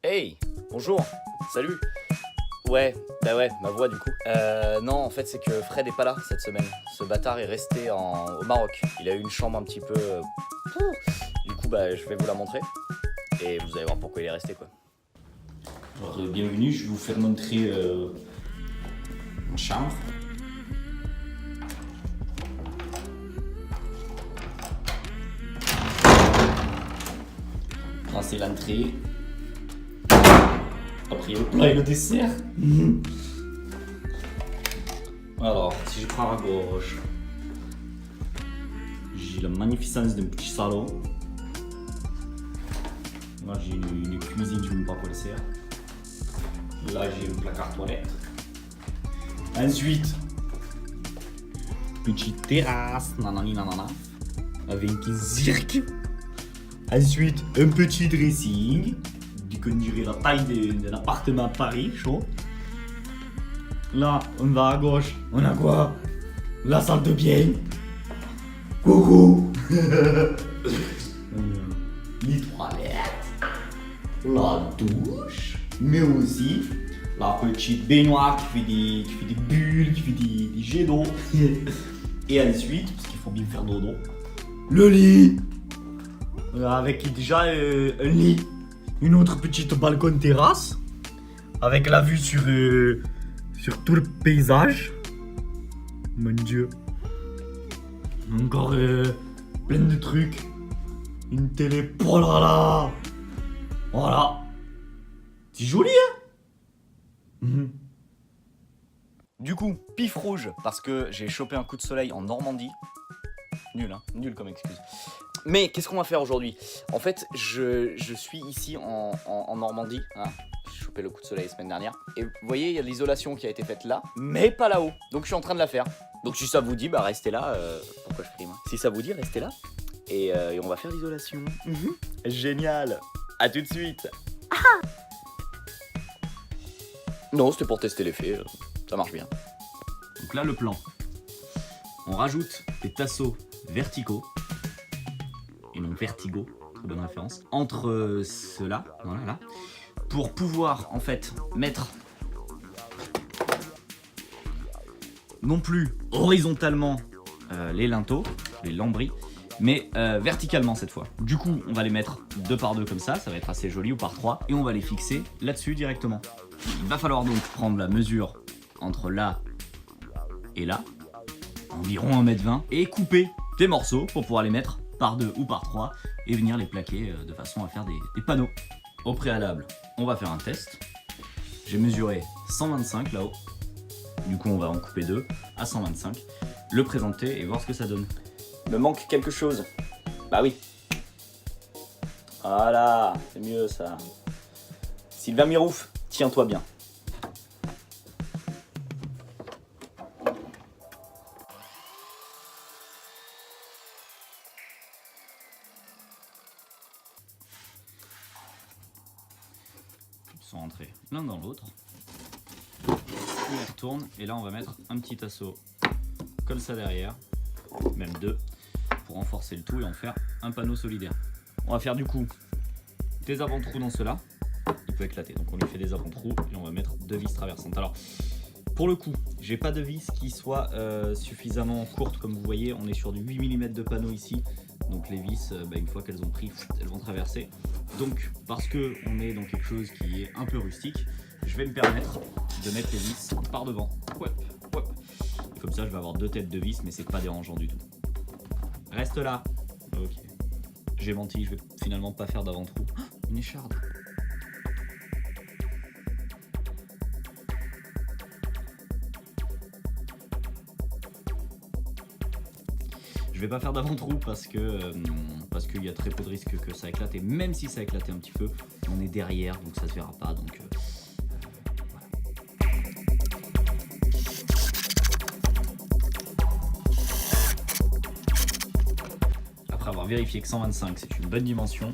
Hey, bonjour, salut. Ouais, ma voix du coup. Non, en fait, c'est que Fred est pas là cette semaine. Ce bâtard est resté au Maroc. Il a eu une chambre un petit peu. Du coup, je vais vous la montrer. Et vous allez voir pourquoi il est resté, quoi. Alors, bienvenue, je vais vous faire montrer une chambre. Là, c'est l'entrée. Après, il y a le plat et le dessert. Alors, si je prends à gauche, j'ai la magnificence d'un petit salon. Là, j'ai une cuisine, je ne sais même pas quoi le sert. Là, j'ai un placard toilette. Ensuite, petite terrasse, nanani nanana, avec un cirque. Ensuite, un petit dressing, qu'on dirait la taille d'un appartement à Paris, chaud. Là, on va à gauche, on a quoi? La salle de bain. Coucou. Les toilettes, la douche, mais aussi la petite baignoire qui fait des bulles, qui fait des jets d'eau. Et ensuite, parce qu'il faut bien faire dodo, le lit. Avec déjà un lit, une autre petite balcon terrasse, avec la vue sur tout le paysage. Mon Dieu. Encore plein de trucs. Une télé, oh là là. Voilà. C'est joli, hein. Du coup, pif rouge, parce que j'ai chopé un coup de soleil en Normandie. Nul, hein, nul comme excuse. Mais qu'est-ce qu'on va faire aujourd'hui? En fait, je suis ici en Normandie. Hein. J'ai chopé le coup de soleil la semaine dernière. Et vous voyez, il y a de l'isolation qui a été faite là, mais pas là-haut. Donc je suis en train de la faire. Donc si ça vous dit, restez là. Pourquoi je frime hein. Si ça vous dit, restez là. Et on va faire l'isolation. Génial. À tout de suite. Non, c'était pour tester l'effet. Ça marche bien. Donc là, le plan. On rajoute des tasseaux verticaux. Et non vertigo, très bonne référence. Entre ceux-là, voilà, là. Pour pouvoir, en fait, mettre non plus horizontalement les linteaux, les lambris, mais verticalement cette fois. Du coup, on va les mettre 2 par 2 comme ça va être assez joli, ou par 3, et on va les fixer là-dessus directement. Il va falloir donc prendre la mesure entre là et là, environ 1,20 m, et couper des morceaux pour pouvoir les mettre par 2 ou par 3 et venir les plaquer de façon à faire des panneaux. Au préalable, on va faire un test. J'ai mesuré 125 là-haut. Du coup, on va en couper 2 à 125, le présenter et voir ce que ça donne. Il me manque quelque chose. Bah oui. Voilà, c'est mieux ça. Sylvain Mirouf, tiens-toi bien. Ils sont rentrés l'un dans l'autre. On les retourne et là on va mettre un petit tasseau comme ça derrière, même 2, pour renforcer le tout et en faire un panneau solidaire. On va faire du coup des avant-trous dans ceux-là. Il peut éclater, donc on lui fait des avant-trous et on va mettre 2 vis traversantes. Alors pour le coup, j'ai pas de vis qui soit suffisamment courte, comme vous voyez, on est sur du 8 mm de panneau ici. Donc les vis, une fois qu'elles ont pris, elles vont traverser. Donc parce que on est dans quelque chose qui est un peu rustique, je vais me permettre de mettre les vis par devant. Et comme ça je vais avoir 2 têtes de vis, mais c'est pas dérangeant du tout. Reste là. Ok. J'ai menti, je vais finalement pas faire d'avant-trou. Une écharde. Je vais pas faire d'avant-trou parce qu'il y a très peu de risques que ça éclate, et même si ça éclatait un petit peu, on est derrière donc ça se verra pas, donc voilà. Après avoir vérifié que 125 c'est une bonne dimension,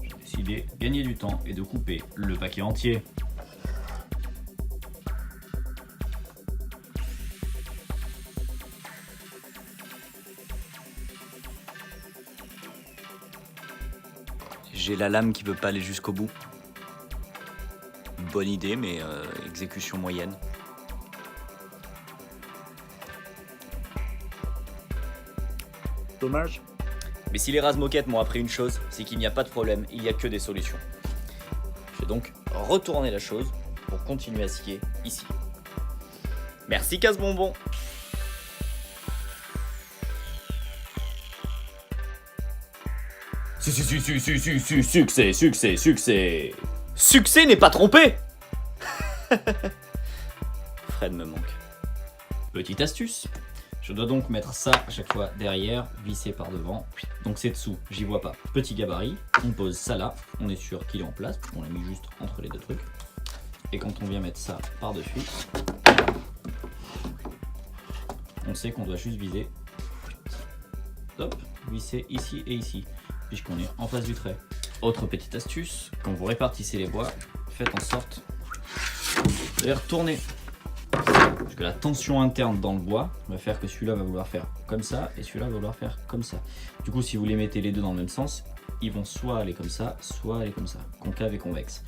j'ai décidé de gagner du temps et de couper le paquet entier. J'ai la lame qui veut pas aller jusqu'au bout. Bonne idée, mais exécution moyenne. Dommage. Mais si les Razmoquettes m'ont appris une chose, c'est qu'il n'y a pas de problème, il n'y a que des solutions. Je vais donc retourner la chose pour continuer à scier ici. Merci Casse-Bonbon. Succès, succès, succès. Succès n'est pas trompé. Fred me manque. Petite astuce, je dois donc mettre ça à chaque fois derrière, visser par devant. Donc c'est dessous, j'y vois pas. Petit gabarit, on pose ça là, on est sûr qu'il est en place, on l'a mis juste entre les deux trucs. Et quand on vient mettre ça par-dessus, on sait qu'on doit juste viser. Hop, visser ici et ici, puisqu'on est en face du trait. Autre petite astuce, quand vous répartissez les bois, faites en sorte de les retourner. Parce que la tension interne dans le bois va faire que celui-là va vouloir faire comme ça et celui-là va vouloir faire comme ça. Du coup, si vous les mettez les deux dans le même sens, ils vont soit aller comme ça, soit aller comme ça, concave et convexe.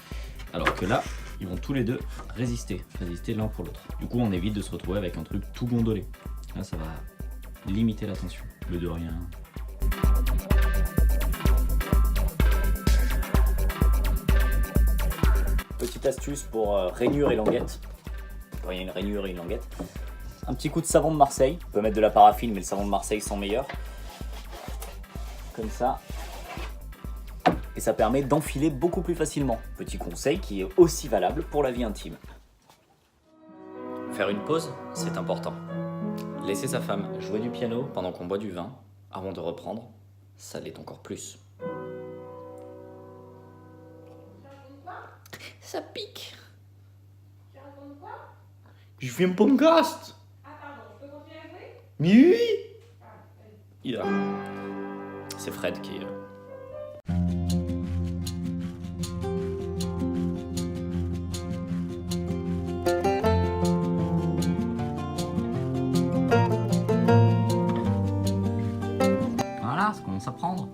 Alors que là, ils vont tous les deux résister l'un pour l'autre. Du coup, on évite de se retrouver avec un truc tout gondolé. Là, ça va limiter la tension. Le de rien. Petite astuce pour rainure et languette. Quand il y a une rainure et une languette. Un petit coup de savon de Marseille. On peut mettre de la paraffine, mais le savon de Marseille sent meilleur. Comme ça. Et ça permet d'enfiler beaucoup plus facilement. Petit conseil qui est aussi valable pour la vie intime. Faire une pause, c'est important. Laisser sa femme jouer du piano pendant qu'on boit du vin, avant de reprendre, ça l'est encore plus. Ça pique. Tu racontes quoi? Je fais un podcast. Ah pardon, je peux continuer à jouer? Mais oui. Ah, vas-y. Il est là. C'est Fred qui est là. Voilà, ça commence à prendre.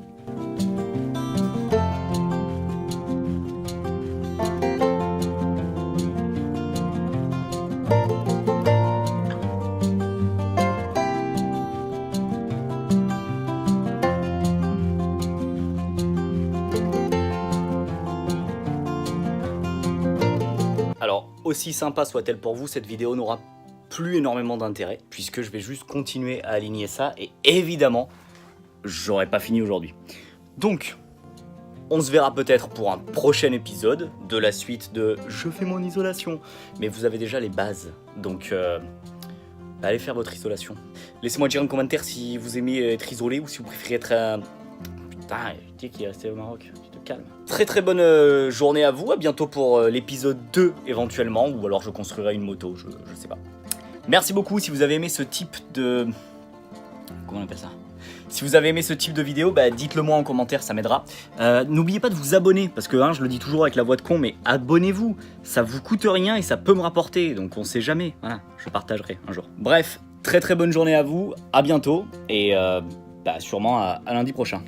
Alors, aussi sympa soit-elle pour vous, cette vidéo n'aura plus énormément d'intérêt, puisque je vais juste continuer à aligner ça, et évidemment, j'aurai pas fini aujourd'hui. Donc, on se verra peut-être pour un prochain épisode de la suite de « Je fais mon isolation », mais vous avez déjà les bases, donc allez faire votre isolation. Laissez-moi dire en commentaire si vous aimez être isolé ou si vous préférez être... Putain, tu dis qu'il est resté au Maroc, tu te calmes. Très très bonne journée à vous, à bientôt pour l'épisode 2 éventuellement, ou alors je construirai une moto, je sais pas. Merci beaucoup. Si vous avez aimé ce type de... Comment on appelle ça? Si vous avez aimé ce type de vidéo, bah, dites-le moi en commentaire, ça m'aidera. N'oubliez pas de vous abonner, parce que je le dis toujours avec la voix de con, mais abonnez-vous, ça vous coûte rien et ça peut me rapporter, donc on sait jamais, voilà, je partagerai un jour. Bref, très très bonne journée à vous, à bientôt, et sûrement à lundi prochain.